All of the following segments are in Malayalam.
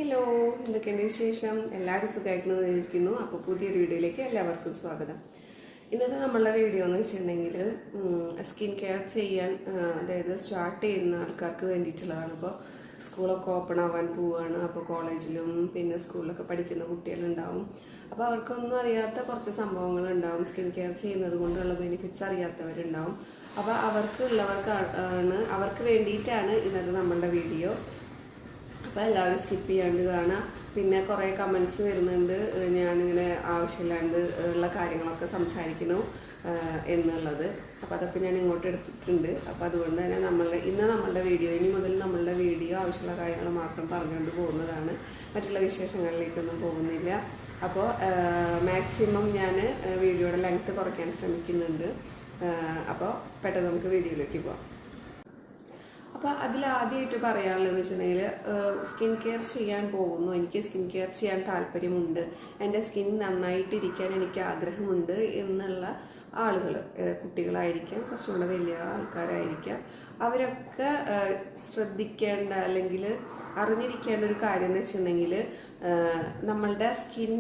ഹലോ, എന്തൊക്കെയുണ്ട് വിശേഷം? എല്ലാവരും സുഖമായിട്ടെന്ന് വിചാരിക്കുന്നു. അപ്പോൾ പുതിയൊരു വീഡിയോയിലേക്ക് എല്ലാവർക്കും സ്വാഗതം. ഇന്നത്തെ നമ്മളുടെ വീഡിയോ എന്ന് വെച്ചിട്ടുണ്ടെങ്കിൽ സ്കിൻ കെയർ ചെയ്യാൻ അതായത് സ്റ്റാർട്ട് ചെയ്യുന്ന ആൾക്കാർക്ക് വേണ്ടിയിട്ടുള്ളതാണ്. അപ്പോൾ സ്കൂളൊക്കെ ഓപ്പൺ ആവാൻ പോവുകയാണ്. അപ്പോൾ കോളേജിലും പിന്നെ സ്കൂളിലൊക്കെ പഠിക്കുന്ന കുട്ടികളുണ്ടാവും. അപ്പോൾ അവർക്കൊന്നും അറിയാത്ത കുറച്ച് സംഭവങ്ങളുണ്ടാവും. സ്കിൻ കെയർ ചെയ്യുന്നത് കൊണ്ടുള്ള ബെനിഫിറ്റ്സ് അറിയാത്തവരുണ്ടാവും. അപ്പോൾ അവർക്ക് വേണ്ടിയിട്ടാണ് ഇന്നത്തെ നമ്മളുടെ വീഡിയോ. അപ്പോൾ എല്ലാവരും സ്കിപ്പ് ചെയ്യാണ്ട് കാണാം. പിന്നെ കുറേ കമൻസ് വരുന്നുണ്ട്, ഞാനിങ്ങനെ ആവശ്യമില്ലാണ്ട് ഉള്ള കാര്യങ്ങളൊക്കെ സംസാരിക്കുന്നു എന്നുള്ളത്. അപ്പോൾ അതൊക്കെ ഞാൻ ഇങ്ങോട്ട് എടുത്തിട്ടുണ്ട്. അപ്പോൾ അതുകൊണ്ട് തന്നെ നമ്മളുടെ വീഡിയോ ഇനി മുതൽ നമ്മളുടെ വീഡിയോ ആവശ്യമുള്ള കാര്യങ്ങൾ മാത്രം പറഞ്ഞുകൊണ്ട് പോകുന്നതാണ്. മറ്റുള്ള വിശേഷങ്ങളിലേക്കൊന്നും പോകുന്നില്ല. അപ്പോൾ മാക്സിമം ഞാൻ വീഡിയോയുടെ ലെങ്ത്ത് കുറയ്ക്കാൻ ശ്രമിക്കുന്നുണ്ട്. അപ്പോൾ പെട്ടെന്ന് നമുക്ക് വീഡിയോയിലേക്ക് പോകാം. അപ്പോൾ അതിലാദ്യമായിട്ട് പറയാനുള്ളതെന്ന് വെച്ചിട്ടുണ്ടെങ്കിൽ, സ്കിൻ കെയർ ചെയ്യാൻ പോകുന്നു, എനിക്ക് സ്കിൻ കെയർ ചെയ്യാൻ താല്പര്യമുണ്ട്, എൻ്റെ സ്കിൻ നന്നായിട്ടിരിക്കാൻ എനിക്ക് ആഗ്രഹമുണ്ട് എന്നുള്ള ആളുകൾ, കുട്ടികളായിരിക്കാം, കുറച്ചുകൂടെ വലിയ ആൾക്കാരായിരിക്കാം, അവരൊക്കെ ശ്രദ്ധിക്കേണ്ട അല്ലെങ്കിൽ അറിഞ്ഞിരിക്കേണ്ട ഒരു കാര്യം എന്ന് വെച്ചിട്ടുണ്ടെങ്കിൽ, നമ്മളുടെ സ്കിൻ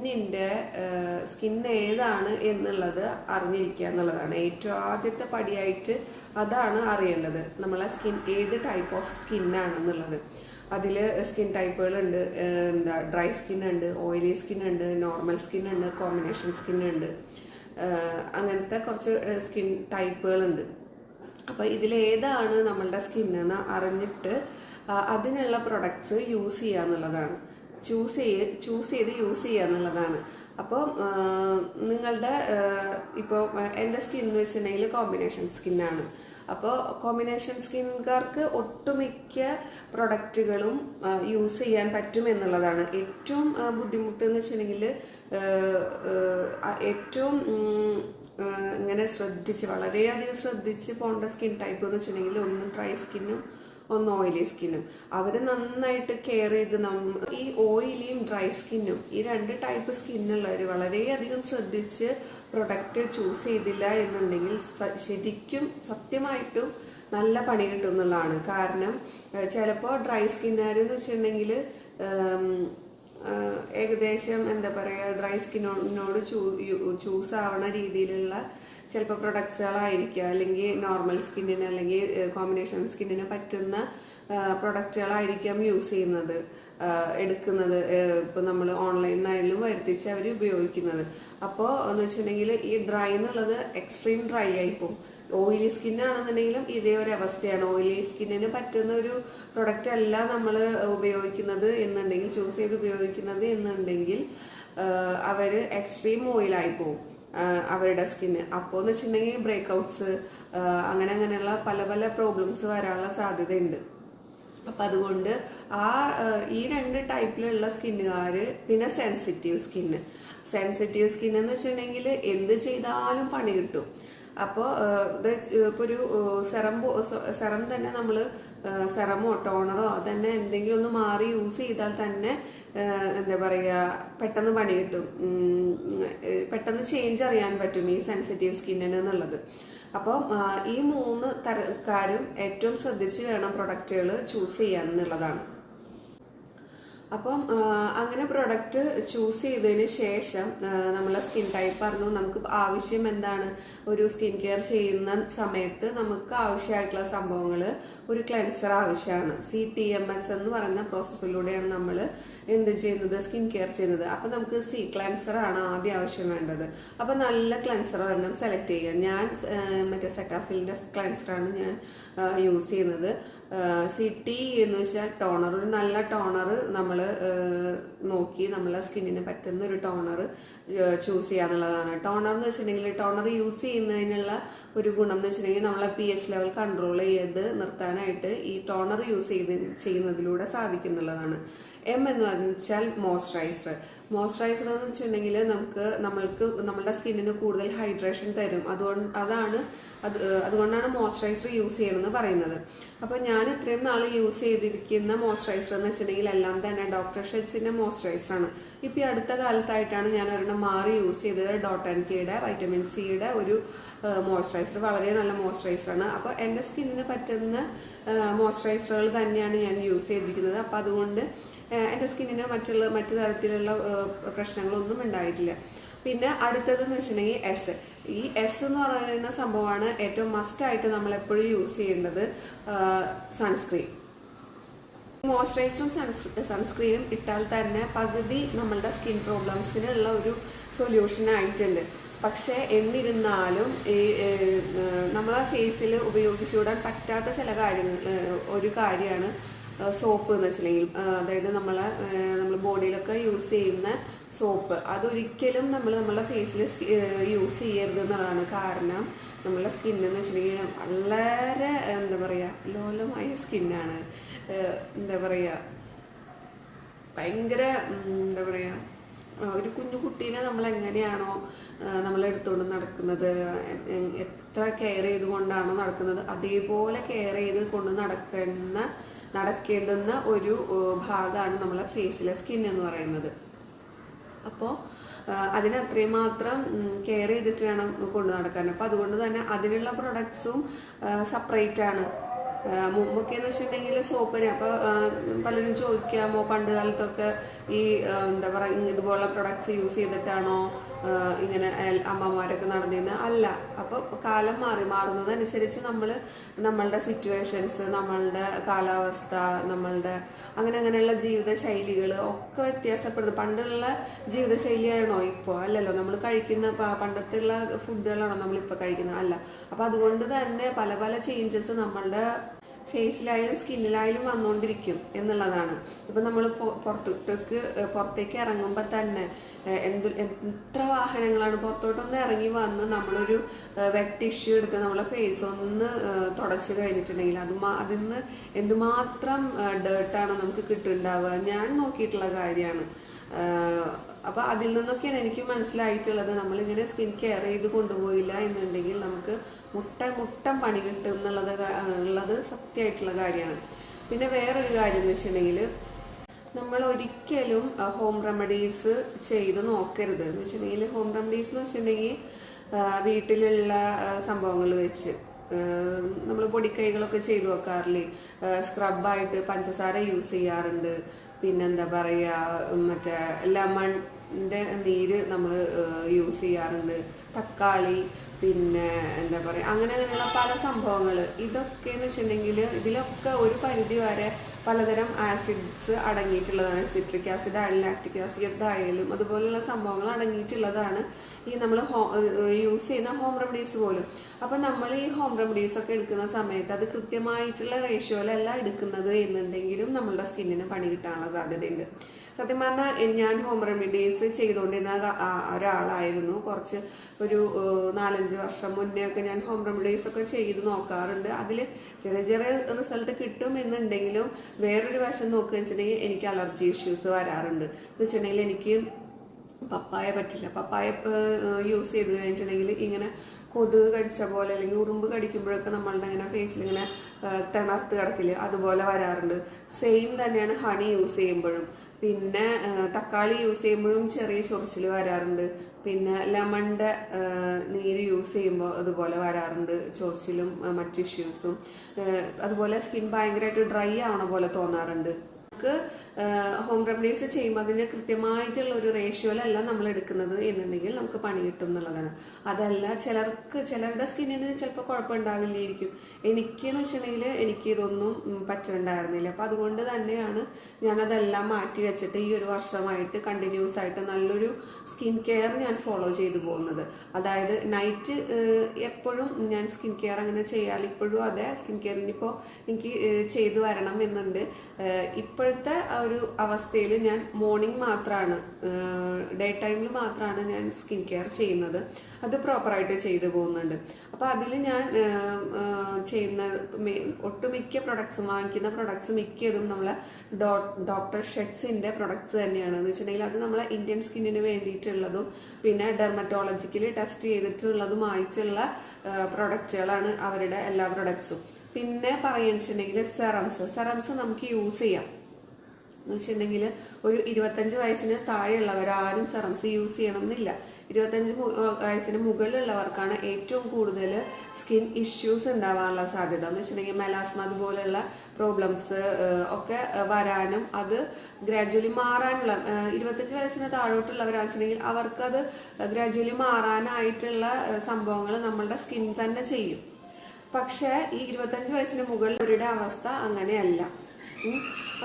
ഏതാണ് എന്നുള്ളത് അറിഞ്ഞിരിക്കുക എന്നുള്ളതാണ് ഏറ്റവും ആദ്യത്തെ പടിയായിട്ട്. അതാണ് അറിയേണ്ടത്, നമ്മളെ സ്കിൻ ഏത് ടൈപ്പ് ഓഫ് സ്കിന്നാണെന്നുള്ളത്. അതിൽ സ്കിൻ ടൈപ്പുകളുണ്ട്. ഡ്രൈ സ്കിൻ ഉണ്ട്, ഓയിലി സ്കിൻ ഉണ്ട്, നോർമൽ സ്കിൻ ഉണ്ട്, കോമ്പിനേഷൻ സ്കിൻ ഉണ്ട്. അങ്ങനത്തെ കുറച്ച് സ്കിൻ ടൈപ്പുകളുണ്ട്. അപ്പോൾ ഇതിലേതാണ് നമ്മളുടെ സ്കിന്നെന്ന് അറിഞ്ഞിട്ട് അതിനുള്ള പ്രൊഡക്ട്സ് യൂസ് ചെയ്യുക എന്നുള്ളതാണ്. ചൂസ് ചെയ്ത് യൂസ് ചെയ്യുക എന്നുള്ളതാണ്. അപ്പോൾ നിങ്ങളുടെ ഇപ്പോൾ എൻ്റെ സ്കിൻ എന്ന് വെച്ചിട്ടുണ്ടെങ്കിൽ കോമ്പിനേഷൻ സ്കിന്നാണ്. അപ്പോൾ കോമ്പിനേഷൻ സ്കിൻകാർക്ക് ഒട്ടുമിക്ക പ്രൊഡക്റ്റുകളും യൂസ് ചെയ്യാൻ പറ്റും എന്നുള്ളതാണ്. ഏറ്റവും ബുദ്ധിമുട്ട് എന്ന് വെച്ചിട്ടുണ്ടെങ്കിൽ ഏറ്റവും ഇങ്ങനെ വളരെയധികം ശ്രദ്ധിച്ച് പോകേണ്ട സ്കിൻ ടൈപ്പ് എന്ന് വെച്ചിട്ടുണ്ടെങ്കിൽ ഒന്ന് ഡ്രൈ സ്കിന്നും ഒന്ന് ഓയിലി സ്കിന്നും. അവർ നന്നായിട്ട് കെയർ ചെയ്ത് ഈ ഓയിലിയും ഡ്രൈ സ്കിന്നും ഈ രണ്ട് ടൈപ്പ് സ്കിന്നുള്ളവർ വളരെയധികം ശ്രദ്ധിച്ച് പ്രൊഡക്റ്റ് ചൂസ് ചെയ്തില്ല എന്നുണ്ടെങ്കിൽ ശരിക്കും സത്യമായിട്ടും നല്ല പണി കിട്ടും എന്നുള്ളതാണ്. കാരണം ചിലപ്പോൾ ഡ്രൈ സ്കിന്നുകാരെന്ന് വെച്ചിട്ടുണ്ടെങ്കിൽ ഏകദേശം എന്താ പറയുക, ഡ്രൈ സ്കിന്നോട് ചൂസ് ആവണ രീതിയിലുള്ള ചിലപ്പോൾ പ്രൊഡക്ട്സുകളായിരിക്കാം, അല്ലെങ്കിൽ നോർമൽ സ്കിന്നിന് അല്ലെങ്കിൽ കോമ്പിനേഷൻ സ്കിന്നിന് പറ്റുന്ന പ്രൊഡക്റ്റുകളായിരിക്കാം യൂസ് ചെയ്യുന്നത്, എടുക്കുന്നത്. ഇപ്പോൾ നമ്മൾ ഓൺലൈനിലായാലും വരുത്തിച്ച് അവർ ഉപയോഗിക്കുന്നത്. അപ്പോൾ എന്ന് വെച്ചിട്ടുണ്ടെങ്കിൽ ഈ ഡ്രൈ എന്നുള്ളത് എക്സ്ട്രീം ഡ്രൈ ആയിപ്പോവും. ഓയിലി സ്കിന്നാണെന്നുണ്ടെങ്കിലും ഇതേ ഒരു അവസ്ഥയാണ്. ഓയിലി സ്കിന്നിന് പറ്റുന്ന ഒരു പ്രൊഡക്റ്റ് അല്ല നമ്മൾ ഉപയോഗിക്കുന്നത് എന്നുണ്ടെങ്കിൽ, ചൂസ് ചെയ്ത് ഉപയോഗിക്കുന്നത് എന്നുണ്ടെങ്കിൽ അവർ എക്സ്ട്രീം ഓയിലായി പോവും അവരുടെ സ്കിന്ന്. അപ്പോൾ എന്ന് വെച്ചിട്ടുണ്ടെങ്കിൽ ബ്രേക്ക്ഔട്ട്സ് അങ്ങനെയുള്ള പല പല പ്രോബ്ലംസ് വരാനുള്ള സാധ്യതയുണ്ട്. അപ്പം അതുകൊണ്ട് ഈ രണ്ട് ടൈപ്പിലുള്ള സ്കിന്നുകാർ, പിന്നെ സെൻസിറ്റീവ് സ്കിൻ എന്ന് വെച്ചിട്ടുണ്ടെങ്കിൽ എന്ത് ചെയ്താലും പണി കിട്ടും. അപ്പോൾ ഇപ്പോൾ ഒരു സെറം തന്നെ നമ്മൾ സെറമോ ടോണറോ തന്നെ എന്തെങ്കിലും ഒന്ന് മാറി യൂസ് ചെയ്താൽ തന്നെ എന്താ പറയുക, പെട്ടെന്ന് പണി കിട്ടും, പെട്ടെന്ന് ചേഞ്ച് അറിയാൻ പറ്റും ഈ സെൻസിറ്റീവ് സ്കിന്നിന് എന്നുള്ളത്. അപ്പം ഈ മൂന്ന് തരക്കാരും ഏറ്റവും ശ്രദ്ധിച്ച് വേണം പ്രൊഡക്റ്റുകൾ ചൂസ് ചെയ്യാൻ എന്നുള്ളതാണ്. അപ്പം അങ്ങനെ പ്രൊഡക്റ്റ് ചൂസ് ചെയ്തതിന് ശേഷം നമ്മളെ സ്കിൻ ടൈപ്പ് പറഞ്ഞു, നമുക്ക് ആവശ്യം എന്താണ്, ഒരു സ്കിൻ കെയർ ചെയ്യുന്ന സമയത്ത് നമുക്ക് ആവശ്യമായിട്ടുള്ള സംഭവങ്ങൾ, ഒരു ക്ലെൻസർ ആവശ്യമാണ്. CTMS എന്ന് പറയുന്ന പ്രോസസ്സിലൂടെയാണ് നമ്മൾ എന്ത് ചെയ്യുന്നത്, സ്കിൻ കെയർ ചെയ്യുന്നത്. അപ്പം നമുക്ക് ക്ലെൻസർ ആണ് ആദ്യം ആവശ്യം വേണ്ടത്. അപ്പം നല്ല ക്ലെൻസർ ഒരെണ്ണം സെലക്ട് ചെയ്യുക. ഞാൻ മറ്റേ സെറ്റാഫിലിൻ്റെ ക്ലെൻസറാണ് ഞാൻ യൂസ് ചെയ്യുന്നത്. CT എന്ന് വെച്ചാൽ ടോണർ, ഒരു നല്ല ടോണർ നമ്മൾ നോക്കി നമ്മളെ സ്കിന്നിന് പറ്റുന്ന ഒരു ടോണർ ചൂസ് ചെയ്യാന്നുള്ളതാണ്. ടോണർ എന്ന് വെച്ചിട്ടുണ്ടെങ്കിൽ, ടോണർ യൂസ് ചെയ്യുന്നതിനുള്ള ഒരു ഗുണം എന്ന് വെച്ചിട്ടുണ്ടെങ്കിൽ നമ്മളെ pH ലെവൽ കൺട്രോൾ ചെയ്ത് നിർത്താനായിട്ട് ഈ ടോണർ യൂസ് ചെയ്യുന്നതിലൂടെ സാധിക്കുന്നുള്ളതാണ്. M എന്ന് വെച്ചാൽ മോയ്സ്ചറൈസർ എന്ന് വെച്ചിട്ടുണ്ടെങ്കിൽ നമ്മളുടെ സ്കിന്നിന് കൂടുതൽ ഹൈഡ്രേഷൻ തരും. അതുകൊണ്ടാണ് മോയ്സ്ചറൈസർ യൂസ് ചെയ്യണമെന്ന് പറയുന്നത്. അപ്പോൾ ഞാൻ ഇത്രയും നാൾ യൂസ് ചെയ്തിരിക്കുന്ന മോയ്സ്ചറൈസർ എന്ന് വെച്ചിട്ടുണ്ടെങ്കിൽ എല്ലാം തന്നെ ഡോക്ടർ ഷെഡ്സിൻ്റെ മോയ്സ്ചറൈസറാണ്. ഇപ്പോൾ ഈ അടുത്ത കാലത്തായിട്ടാണ് ഞാൻ ഒരെണ്ണം മാറി യൂസ് ചെയ്തത്. ഡോട്ട്&കെയുടെ വൈറ്റമിൻ സിയുടെ ഒരു മോയ്സ്ചറൈസർ, വളരെ നല്ല മോയ്സ്ചറൈസറാണ്. അപ്പോൾ എൻ്റെ സ്കിന്നിന് പറ്റുന്ന മോയ്സ്ചറൈസറുകൾ തന്നെയാണ് ഞാൻ യൂസ് ചെയ്തിരിക്കുന്നത്. അപ്പോൾ അതുകൊണ്ട് എൻ്റെ സ്കിന്നിന് മറ്റു തരത്തിലുള്ള പ്രശ്നങ്ങളൊന്നും ഉണ്ടായിട്ടില്ല. പിന്നെ അടുത്തതെന്ന് വെച്ചിട്ടുണ്ടെങ്കിൽ ഈ എസ് എന്ന് പറയുന്ന സംഭവമാണ് ഏറ്റവും മസ്റ്റായിട്ട് നമ്മൾ എപ്പോഴും യൂസ് ചെയ്യേണ്ടത്. സൺസ്ക്രീൻ, മോയ്സ്ചറൈസറും സൺസ്ക്രീനും ഇട്ടാൽ തന്നെ പകുതി നമ്മളുടെ സ്കിൻ പ്രോബ്ലംസിനുള്ള ഒരു സൊല്യൂഷൻ ആയിട്ടുണ്ട്. പക്ഷേ എന്നിരുന്നാലും ഈ നമ്മളെ ഫേസിൽ ഉപയോഗിച്ചുകൂടാൻ പറ്റാത്ത ചില ഒരു കാര്യമാണ് സോപ്പ് എന്ന് വെച്ചിട്ടുണ്ടെങ്കിൽ, അതായത് നമ്മൾ ബോഡിയിലൊക്കെ യൂസ് ചെയ്യുന്ന സോപ്പ് അതൊരിക്കലും നമ്മളെ ഫേസിൽ യൂസ് ചെയ്യരുത് എന്നുള്ളതാണ്. കാരണം നമ്മളെ സ്കിന്നെന്ന് വെച്ചിട്ടുണ്ടെങ്കിൽ വളരെ എന്താ പറയുക ലോലമായ സ്കിന്നാണ്. എന്താ പറയുക ഭയങ്കര എന്താ പറയുക ഒരു കുഞ്ഞു കുട്ടീനെ നമ്മൾ എങ്ങനെയാണോ നമ്മളെടുത്തുകൊണ്ട് നടക്കുന്നത്, എത്ര കെയർ ചെയ്തുകൊണ്ടാണോ നടക്കുന്നത്, അതേപോലെ കെയർ ചെയ്ത് കൊണ്ട് നടക്കേണ്ടുന്ന ഒരു ഭാഗമാണ് നമ്മളെ ഫേസിലെ സ്കിൻ എന്ന് പറയുന്നത്. അപ്പോൾ അതിന് അത്രയും മാത്രം കെയർ ചെയ്തിട്ട് വേണം കൊണ്ടു നടക്കാൻ. അപ്പോൾ അതുകൊണ്ട് തന്നെ അതിനുള്ള പ്രൊഡക്ട്സും സെപ്പറേറ്റ് ആണ്. മുമ്പൊക്കെ എന്ന് വെച്ചിട്ടുണ്ടെങ്കിൽ സോപ്പിന് അപ്പോൾ പലരും ചോദിക്കാമോ പണ്ട് കാലത്തൊക്കെ ഈ എന്താ പറയുക ഇതുപോലുള്ള പ്രൊഡക്ട്സ് യൂസ് ചെയ്തിട്ടാണോ ഇങ്ങനെ അമ്മമാരൊക്കെ നടന്നിരുന്നത്? അല്ല. അപ്പോൾ കാലം മാറുന്നതനുസരിച്ച് നമ്മളുടെ സിറ്റുവേഷൻസ്, നമ്മളുടെ കാലാവസ്ഥ, അങ്ങനെയുള്ള ജീവിത ശൈലികൾ ഒക്കെ വ്യത്യാസപ്പെടുന്നു. പണ്ടുള്ള ജീവിതശൈലിയാണോ ഇപ്പോൾ? അല്ലല്ലോ. നമ്മൾ കഴിക്കുന്ന പണ്ടത്തുള്ള ഫുഡുകളാണോ നമ്മളിപ്പോൾ കഴിക്കുന്നത്? അല്ല. അപ്പം അതുകൊണ്ട് തന്നെ പല പല ചേഞ്ചസ് നമ്മളുടെ ഫേസിലായാലും സ്കിന്നിലായാലും വന്നുകൊണ്ടിരിക്കും എന്നുള്ളതാണ്. ഇപ്പം നമ്മൾ പുറത്തേക്ക് ഇറങ്ങുമ്പോൾ തന്നെ എത്ര വാഹനങ്ങളാണ് പുറത്തോട്ടൊന്ന് ഇറങ്ങി വന്ന് നമ്മളൊരു വെറ്റ് ടിഷ്യൂ എടുത്ത് നമ്മളെ ഫേസ് ഒന്ന് തുടച്ച് കഴിഞ്ഞിട്ടുണ്ടെങ്കിൽ അതിൽ നിന്ന് എന്തുമാത്രം ഡേർട്ടാണ് നമുക്ക് കിട്ടുന്നുണ്ടാവുക. ഞാൻ നോക്കിയിട്ടുള്ള കാര്യമാണ്. അപ്പോൾ അതിൽ നിന്നൊക്കെയാണ് എനിക്ക് മനസ്സിലായിട്ടുള്ളത്, നമ്മളിങ്ങനെ സ്കിൻ കെയർ ചെയ്ത് കൊണ്ടുപോയില്ല എന്നുണ്ടെങ്കിൽ നമുക്ക് മുട്ടം പണി കിട്ടും ഉള്ളത് സത്യമായിട്ടുള്ള കാര്യമാണ്. പിന്നെ വേറൊരു കാര്യം എന്ന് വെച്ചിട്ടുണ്ടെങ്കിൽ നമ്മൾ ഒരിക്കലും ഹോം റെമഡീസ് ചെയ്ത് നോക്കരുത്. എന്ന് വെച്ചിട്ടുണ്ടെങ്കിൽ ഹോം റെമഡീസ് എന്ന് വെച്ചിട്ടുണ്ടെങ്കിൽ വീട്ടിലുള്ള സംഭവങ്ങൾ വെച്ച് നമ്മൾ പൊടിക്കൈകളൊക്കെ ചെയ്തു നോക്കാറില്ലേ? സ്ക്രബായിട്ട് പഞ്ചസാര യൂസ് ചെയ്യാറുണ്ട്. പിന്നെന്താ പറയുക, മറ്റേ ലെമണിൻ്റെ നീര് നമ്മൾ യൂസ് ചെയ്യാറുണ്ട്. തക്കാളി, പിന്നെ എന്താ പറയുക അങ്ങനെയുള്ള പല സംഭവങ്ങൾ. ഇതൊക്കെ എന്ന് വെച്ചിട്ടുണ്ടെങ്കിൽ ഇതിലൊക്കെ ഒരു പരിധി വരെ പലതരം ആസിഡ്സ് അടങ്ങിയിട്ടുള്ളതാണ്. സിട്രിക് ആസിഡ് ആയാലും ലാക്റ്റിക് ആസിഡ് ആയാലും അതുപോലുള്ള സംഭവങ്ങൾ അടങ്ങിയിട്ടുള്ളതാണ് ഈ നമ്മൾ യൂസ് ചെയ്യുന്ന ഹോം റെമഡീസ് പോലും. അപ്പം നമ്മൾ ഈ ഹോം റെമഡീസ് ഒക്കെ എടുക്കുന്ന സമയത്ത് അത് കൃത്യമായിട്ടുള്ള റേഷ്യോയിലല്ല എടുക്കുന്നത് എന്നുണ്ടെങ്കിലും നമ്മളുടെ സ്കിന്നിന് പണി കിട്ടാനുള്ള സാധ്യതയുണ്ട്. സത്യം പറഞ്ഞാൽ ഞാൻ ഹോം റെമഡീസ് ചെയ്തുകൊണ്ടിരുന്ന ഒരാളായിരുന്നു. ഒരു 4-5 വർഷം മുന്നേ ഒക്കെ ഞാൻ ഹോം റെമഡീസ് ഒക്കെ ചെയ്ത് നോക്കാറുണ്ട്. അതിൽ ചെറിയ റിസൾട്ട് കിട്ടും എന്നുണ്ടെങ്കിലും വേറൊരു വശം നോക്കുകയെന്ന് വെച്ചിട്ടുണ്ടെങ്കിൽ എനിക്ക് അലർജി ഇഷ്യൂസ് വരാറുണ്ട്. എന്ന് വെച്ചിട്ടുണ്ടെങ്കിൽ എനിക്ക് പപ്പായ പറ്റില്ല. പപ്പായ യൂസ് ചെയ്ത് കഴിഞ്ഞിട്ടുണ്ടെങ്കിൽ ഇങ്ങനെ കൊതുക് കടിച്ച പോലെ അല്ലെങ്കിൽ ഉറുമ്പ് കടിക്കുമ്പോഴൊക്കെ നമ്മളുടെ ഇങ്ങനെ ഫേസിൽ ഇങ്ങനെ തിണർത്ത് കിടക്കില്ല, അതുപോലെ വരാറുണ്ട്. സെയിം തന്നെയാണ് ഹണി യൂസ് ചെയ്യുമ്പോഴും. പിന്നെ തക്കാളി യൂസ് ചെയ്യുമ്പോഴും ചെറിയ ചൊറിച്ചിൽ വരാറുണ്ട്. പിന്നെ ലെമണിൻ്റെ നീര് യൂസ് ചെയ്യുമ്പോൾ അതുപോലെ വരാറുണ്ട്, ചൊറിച്ചിലും മറ്റ് ഇഷ്യൂസും. അതുപോലെ സ്കിൻ ഭയങ്കരമായിട്ട് ഡ്രൈ ആവണ പോലെ തോന്നാറുണ്ട്. നമുക്ക് ഹോം റെമഡീസ് ചെയ്യുമ്പോൾ അതിന് കൃത്യമായിട്ടുള്ള ഒരു റേഷ്യോയിലല്ല നമ്മൾ എടുക്കുന്നത് എന്നുണ്ടെങ്കിൽ നമുക്ക് പണി കിട്ടും എന്നുള്ളതാണ്. അതല്ല ചിലരുടെ സ്കിന്നിന് ചിലപ്പോൾ കുഴപ്പമുണ്ടാവില്ലായിരിക്കും. എനിക്കെന്ന് വെച്ചിട്ടുണ്ടെങ്കിൽ എനിക്ക് ഇതൊന്നും പറ്റുന്നുണ്ടായിരുന്നില്ല. അപ്പം അതുകൊണ്ട് തന്നെയാണ് ഞാനതെല്ലാം മാറ്റി വെച്ചിട്ട് ഈ ഒരു വർഷമായിട്ട് കണ്ടിന്യൂസ് ആയിട്ട് നല്ലൊരു സ്കിൻ കെയർ ഞാൻ ഫോളോ ചെയ്തു പോകുന്നത്. അതായത് നൈറ്റ് എപ്പോഴും ഞാൻ സ്കിൻ കെയർ അങ്ങനെ ചെയ്യാറ്. ഇപ്പോഴും അതെ, സ്കിൻ കെയർ ഇനിയിപ്പോൾ എനിക്ക് ചെയ്തു വരണം എന്നുണ്ട്. ഇപ്പോഴത്തെ ഒരു അവസ്ഥയിൽ ഞാൻ മോർണിംഗ് മാത്രമാണ്, ഡേ ടൈമിൽ മാത്രമാണ് ഞാൻ സ്കിൻ കെയർ ചെയ്യുന്നത്. അത് പ്രോപ്പറായിട്ട് ചെയ്തു പോകുന്നുണ്ട്. അപ്പോൾ അതിൽ ഞാൻ ചെയ്യുന്ന ഒട്ടുമിക്ക പ്രൊഡക്ട്സും, വാങ്ങിക്കുന്ന പ്രൊഡക്ട്സ് മിക്കതും നമ്മളെ ഡോക്ടർ ഷെഡ്സിൻ്റെ പ്രൊഡക്ട്സ് തന്നെയാണ്. എന്ന് വെച്ചിട്ടുണ്ടെങ്കിൽ അത് നമ്മളെ ഇന്ത്യൻ സ്കിന്നിന് വേണ്ടിയിട്ടുള്ളതും പിന്നെ ഡെർമറ്റോളജിക്കലി ടെസ്റ്റ് ചെയ്തിട്ടുള്ളതുമായിട്ടുള്ള പ്രൊഡക്റ്റുകളാണ് അവരുടെ എല്ലാ പ്രൊഡക്ട്സും. പിന്നെ പറയുക വെച്ചിട്ടുണ്ടെങ്കിൽ സെറംസ് നമുക്ക് യൂസ് ചെയ്യാം. എന്ന് വെച്ചിട്ടുണ്ടെങ്കിൽ ഒരു 25 വയസ്സിന് താഴെയുള്ളവർ ആരും സെറംസ് യൂസ് ചെയ്യണം എന്നില്ല. 25 വയസ്സിന് മുകളിലുള്ളവർക്കാണ് ഏറ്റവും കൂടുതൽ സ്കിൻ ഇഷ്യൂസ് ഉണ്ടാവാനുള്ള സാധ്യത. എന്ന് വെച്ചിട്ടുണ്ടെങ്കിൽ മെലാസ്മ അതുപോലുള്ള പ്രോബ്ലംസ് ഒക്കെ വരാനും അത് ഗ്രാജുവലി മാറാനുള്ള 25 വയസ്സിന് താഴോട്ടുള്ളവരാണെന്ന് വെച്ചിട്ടുണ്ടെങ്കിൽ അവർക്കത് ഗ്രാജുവലി മാറാനായിട്ടുള്ള സംഭവങ്ങൾ നമ്മളുടെ സ്കിൻ തന്നെ ചെയ്യും. പക്ഷെ ഈ 25 വയസ്സിന് മുകളിലവരുടെ അവസ്ഥ അങ്ങനെയല്ല.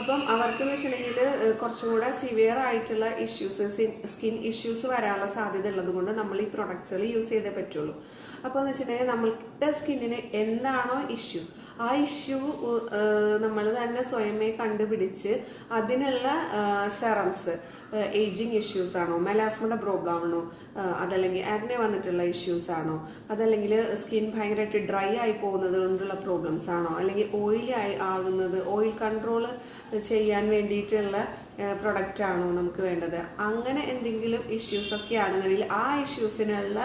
അപ്പം അവർക്കെന്ന് വെച്ചിട്ടുണ്ടെങ്കിൽ കുറച്ചും കൂടെ സിവിയർ ആയിട്ടുള്ള ഇഷ്യൂസ്, സ്കിൻ ഇഷ്യൂസ് വരാനുള്ള സാധ്യത ഉള്ളത് കൊണ്ട് നമ്മൾ ഈ പ്രൊഡക്ട്സുകൾ യൂസ് ചെയ്തേ പറ്റുള്ളൂ. അപ്പോൾ എന്ന് വെച്ചിട്ടുണ്ടെങ്കിൽ നമ്മളുടെ സ്കിന്നിന് എന്താണോ ഇഷ്യൂ, ആ ഇഷ്യൂ നമ്മൾ തന്നെ സ്വയമേ കണ്ടുപിടിച്ച് അതിനുള്ള സെറംസ്, ഏജിങ് ഇഷ്യൂസ് ആണോ, മെലാസ്മയുടെ പ്രോബ്ലം ആണോ, അതല്ലെങ്കിൽ ആക്നെ വന്നിട്ടുള്ള ഇഷ്യൂസ് ആണോ, അതല്ലെങ്കിൽ സ്കിൻ ഭയങ്കരമായിട്ട് ഡ്രൈ ആയി പോകുന്നത് കൊണ്ടുള്ള പ്രോബ്ലംസ് ആണോ, അല്ലെങ്കിൽ ഓയിലി ആകുന്നത്, ഓയിൽ കൺട്രോൾ ചെയ്യാൻ വേണ്ടിയിട്ടുള്ള പ്രൊഡക്റ്റ് ആണോ നമുക്ക് വേണ്ടത്, അങ്ങനെ എന്തെങ്കിലും ഇഷ്യൂസ് ഒക്കെ ആണെന്നുണ്ടെങ്കിൽ ആ ഇഷ്യൂസിനുള്ള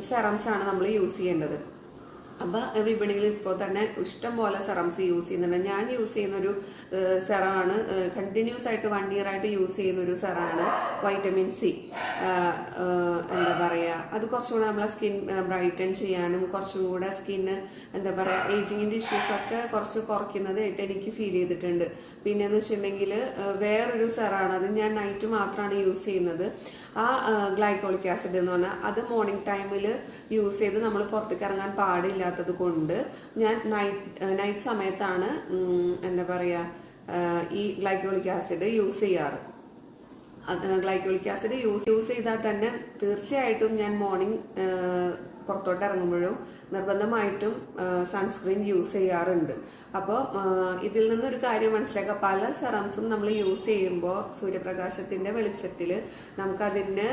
സെറംസ് ആണ് നമ്മൾ യൂസ് ചെയ്യേണ്ടത്. അപ്പോൾ വിപണിയിൽ ഇപ്പോൾ തന്നെ ഇഷ്ടം പോലെ സെറംസ് യൂസ് ചെയ്യുന്നുണ്ട്. ഞാൻ യൂസ് ചെയ്യുന്നൊരു സെറമാണ്, കണ്ടിന്യൂസ് ആയിട്ട് 1 year ആയിട്ട് യൂസ് ചെയ്യുന്നൊരു സെറാണ് വൈറ്റമിൻ സി. എന്താ പറയുക, അത് കുറച്ചും കൂടെ നമ്മളെ സ്കിൻ ബ്രൈറ്റൻ ചെയ്യാനും കുറച്ചും കൂടെ സ്കിന്ന് എന്താ പറയുക ഏജിങ്ങിൻ്റെ ഇഷ്യൂസൊക്കെ കുറച്ച് കുറയ്ക്കുന്നതായിട്ട് എനിക്ക് ഫീൽ ചെയ്തിട്ടുണ്ട്. പിന്നെയെന്ന് വെച്ചിട്ടുണ്ടെങ്കിൽ വേറൊരു സെറാണ്, അത് ഞാൻ നൈറ്റ് മാത്രമാണ് യൂസ് ചെയ്യുന്നത്. ആ ഗ്ലൈക്കോളിക് ആസിഡ് എന്ന് പറഞ്ഞാൽ അത് മോർണിംഗ് ടൈമിൽ യൂസ് ചെയ്ത് നമ്മൾ പുറത്തേക്ക് ഇറങ്ങാൻ പാടില്ലാത്തത് കൊണ്ട് ഞാൻ നൈറ്റ് സമയത്താണ് എന്താ പറയുക ഈ ഗ്ലൈക്കോളിക് ആസിഡ് യൂസ് ചെയ്യാറ്. ഗ്ലൈക്കോളിക് ആസിഡ് യൂസ് ചെയ്താൽ തന്നെ തീർച്ചയായിട്ടും ഞാൻ മോർണിംഗ് പുറത്തോട്ട് ഇറങ്ങുമ്പോഴും നിർബന്ധമായിട്ടും സൺസ്ക്രീൻ യൂസ് ചെയ്യാറുണ്ട്. അപ്പോൾ ഇതിൽ നിന്നൊരു കാര്യം മനസ്സിലാക്കുക, പല സെറംസും നമ്മൾ യൂസ് ചെയ്യുമ്പോൾ സൂര്യപ്രകാശത്തിൻ്റെ വെളിച്ചത്തിൽ നമുക്കതിന്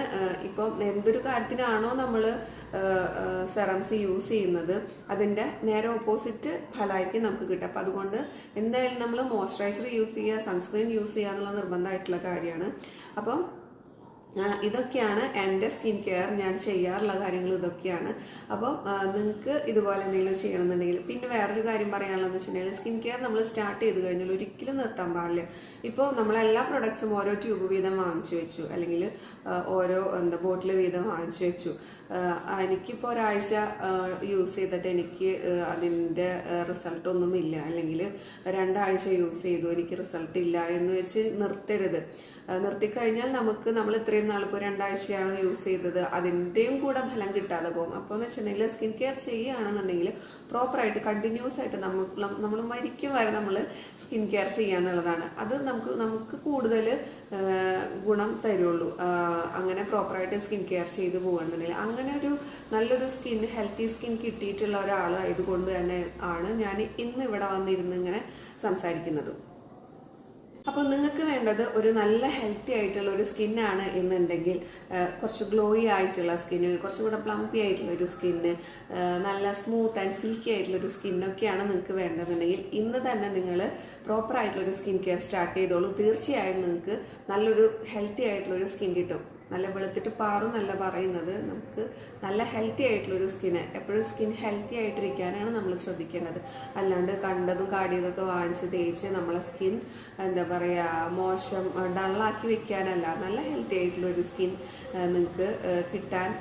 ഇപ്പോൾ എന്തൊരു കാര്യത്തിനാണോ നമ്മൾ സെറംസ് യൂസ് ചെയ്യുന്നത് അതിൻ്റെ നേരെ ഓപ്പോസിറ്റ് ഫലമായിരിക്കും നമുക്ക് കിട്ടുക. അപ്പം അതുകൊണ്ട് എന്തായാലും നമ്മൾ മോയ്സ്ചറൈസർ യൂസ് ചെയ്യുക, സൺസ്ക്രീൻ യൂസ് ചെയ്യുക എന്നുള്ള നിർബന്ധമായിട്ടുള്ള കാര്യമാണ്. അപ്പം ഇതൊക്കെയാണ് എൻ്റെ സ്കിൻ കെയർ ഞാൻ ചെയ്യാറുള്ള കാര്യങ്ങൾ ഇതൊക്കെയാണ്. അപ്പം നിങ്ങൾക്ക് ഇതുപോലെ എന്തെങ്കിലും ചെയ്യണമെന്നുണ്ടെങ്കിൽ, പിന്നെ വേറൊരു കാര്യം പറയാനുള്ളതെന്ന് വെച്ചിട്ടുണ്ടെങ്കിൽ സ്കിൻ കെയർ നമ്മൾ സ്റ്റാർട്ട് ചെയ്ത് കഴിഞ്ഞാൽ ഒരിക്കലും നിർത്താൻ പാടില്ല. ഇപ്പോൾ നമ്മളെല്ലാ പ്രൊഡക്ട്സും ഓരോ ട്യൂബ് വീതം വാങ്ങിച്ചു വെച്ചു, അല്ലെങ്കിൽ ഓരോ ബോട്ടിൽ വീതം വാങ്ങിച്ചു വെച്ചു. എനിക്കിപ്പോൾ ഒരാഴ്ച യൂസ് ചെയ്തിട്ട് എനിക്ക് അതിൻ്റെ റിസൾട്ടൊന്നുമില്ല, അല്ലെങ്കിൽ 2 ആഴ്ച യൂസ് ചെയ്തു എനിക്ക് റിസൾട്ട് ഇല്ല എന്ന് വെച്ച് നിർത്തരുത്. നിർത്തിക്കഴിഞ്ഞാൽ നമ്മൾ ഇത്രയും നാളിപ്പോൾ 2 ആഴ്ചയാണ് യൂസ് ചെയ്തത്, അതിൻ്റെയും കൂടെ ഫലം കിട്ടാതെ പോകും. അപ്പോൾ എന്ന് വെച്ചിട്ടുണ്ടെങ്കിൽ സ്കിൻ കെയർ ചെയ്യുകയാണെന്നുണ്ടെങ്കിൽ പ്രോപ്പറായിട്ട് കണ്ടിന്യൂസ് ആയിട്ട് നമ്മൾ മരിക്കും വരെ നമ്മൾ സ്കിൻ കെയർ ചെയ്യാന്നുള്ളതാണ്. അത് നമുക്ക് കൂടുതൽ ഗുണം തരുള്ളൂ. അങ്ങനെ പ്രോപ്പറായിട്ട് സ്കിൻ കെയർ ചെയ്ത് പോകുകയാണെന്നുണ്ടെങ്കിൽ അങ്ങനെ ഒരു നല്ലൊരു ഹെൽത്തി സ്കിൻ കിട്ടിയിട്ടുള്ള ഒരാളായതുകൊണ്ട് തന്നെ ആണ് ഞാൻ ഇന്ന് ഇവിടെ വന്നിരുന്ന് ഇങ്ങനെ സംസാരിക്കുന്നത്. അപ്പോൾ നിങ്ങൾക്ക് വേണ്ടത് ഒരു നല്ല ഹെൽത്തി ആയിട്ടുള്ള ഒരു സ്കിന്നാണ് എന്നുണ്ടെങ്കിൽ, കുറച്ച് ഗ്ലോയി ആയിട്ടുള്ള സ്കിന്ന്, കുറച്ചും കൂടെ പ്ലംപി ആയിട്ടുള്ള ഒരു സ്കിന്ന്, നല്ല സ്മൂത്ത് ആൻഡ് സിൽക്കി ആയിട്ടുള്ളൊരു സ്കിന്നൊക്കെയാണ് നിങ്ങൾക്ക് വേണ്ടതെന്നുണ്ടെങ്കിൽ ഇന്ന് തന്നെ നിങ്ങൾ പ്രോപ്പറായിട്ടുള്ളൊരു സ്കിൻ കെയർ സ്റ്റാർട്ട് ചെയ്തോളൂ. തീർച്ചയായും നിങ്ങൾക്ക് നല്ലൊരു ഹെൽത്തി ആയിട്ടുള്ളൊരു സ്കിൻ കിട്ടും. നല്ല വെളുത്തിട്ട് പാറും നല്ല പറയുന്നത്, നമുക്ക് നല്ല ഹെൽത്തി ആയിട്ടുള്ളൊരു സ്കിന്ന്, എപ്പോഴും സ്കിൻ ഹെൽത്തി ആയിട്ടിരിക്കാനാണ് നമ്മൾ ശ്രദ്ധിക്കേണ്ടത്. അല്ലാണ്ട് കണ്ടതും കാടിയതൊക്കെ വാങ്ങിച്ച് തേച്ച് നമ്മളെ സ്കിൻ എന്താ പറയുക മോശം ഡള്ളാക്കി വെക്കാനല്ല. നല്ല ഹെൽത്തി ആയിട്ടുള്ളൊരു സ്കിൻ നിങ്ങൾക്ക് കിട്ടാൻ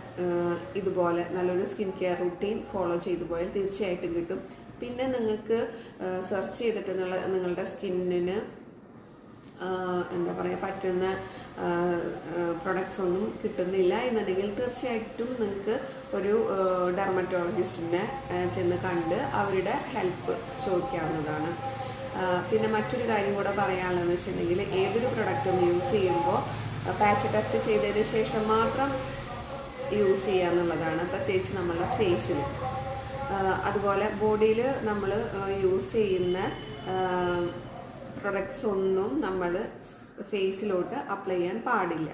ഇതുപോലെ നല്ലൊരു സ്കിൻ കെയർ റുട്ടീൻ ഫോളോ ചെയ്തു പോയാൽ തീർച്ചയായിട്ടും കിട്ടും. പിന്നെ നിങ്ങൾക്ക് സെർച്ച് ചെയ്തിട്ട് നിങ്ങളുടെ സ്കിന്നിന് എന്താ പറയുക പറ്റുന്ന പ്രൊഡക്ട്സ് ഒന്നും കിട്ടുന്നില്ല എന്നുണ്ടെങ്കിൽ തീർച്ചയായിട്ടും നിങ്ങൾക്ക് ഒരു ഡെർമറ്റോളജിസ്റ്റിനെ ചെന്ന് കണ്ട് അവരുടെ ഹെൽപ്പ് ചോദിക്കാവുന്നതാണ്. പിന്നെ മറ്റൊരു കാര്യം കൂടെ പറയാനുള്ളതെന്ന് വെച്ചിട്ടുണ്ടെങ്കിൽ ഏതൊരു പ്രൊഡക്റ്റും യൂസ് ചെയ്യുമ്പോൾ പാച്ച് ടെസ്റ്റ് ചെയ്തതിന് ശേഷം മാത്രം യൂസ് ചെയ്യുക എന്നുള്ളതാണ്, പ്രത്യേകിച്ച് നമ്മളുടെ ഫേസിൽ. അതുപോലെ ബോഡിയിൽ നമ്മൾ യൂസ് ചെയ്യുന്ന പ്രൊഡക്ട്സ് ഒന്നും നമ്മൾ ഫേസിലോട്ട് അപ്ലൈ ചെയ്യാൻ പാടില്ല.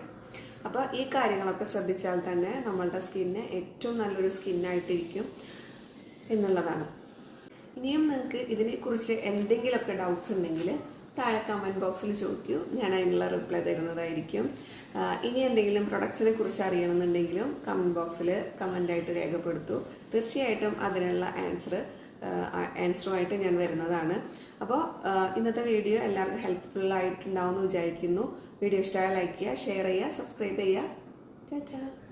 അപ്പോൾ ഈ കാര്യങ്ങളൊക്കെ ശ്രദ്ധിച്ചാൽ തന്നെ നമ്മളുടെ സ്കിന്ന് ഏറ്റവും നല്ലൊരു സ്കിന്നായിട്ടിരിക്കും എന്നുള്ളതാണ്. ഇനിയും നിങ്ങൾക്ക് ഇതിനെക്കുറിച്ച് എന്തെങ്കിലുമൊക്കെ ഡൗട്ട്സ് ഉണ്ടെങ്കിൽ താഴെ കമൻറ്റ് ബോക്സിൽ ചോദിക്കൂ, ഞാൻ അതിനുള്ള റിപ്ലൈ തരുന്നതായിരിക്കും. ഇനി എന്തെങ്കിലും പ്രൊഡക്ട്സിനെ കുറിച്ച് അറിയണമെന്നുണ്ടെങ്കിലും കമൻറ്റ് ബോക്സിൽ കമൻ്റായിട്ട് രേഖപ്പെടുത്തൂ. തീർച്ചയായിട്ടും അതിനുള്ള ആൻസർ ആൻസറുമായിട്ട് ഞാൻ വരുന്നതാണ്. അപ്പോൾ ഇന്നത്തെ വീഡിയോ എല്ലാവർക്കും ഹെൽപ്ഫുൾ ആയിട്ടുണ്ടാവുമെന്ന് വിചാരിക്കുന്നു. വീഡിയോ ഇഷ്ടമായ ലൈക്ക് ചെയ്യുക, ഷെയർ ചെയ്യുക, സബ്സ്ക്രൈബ് ചെയ്യുക. ടാറ്റാ.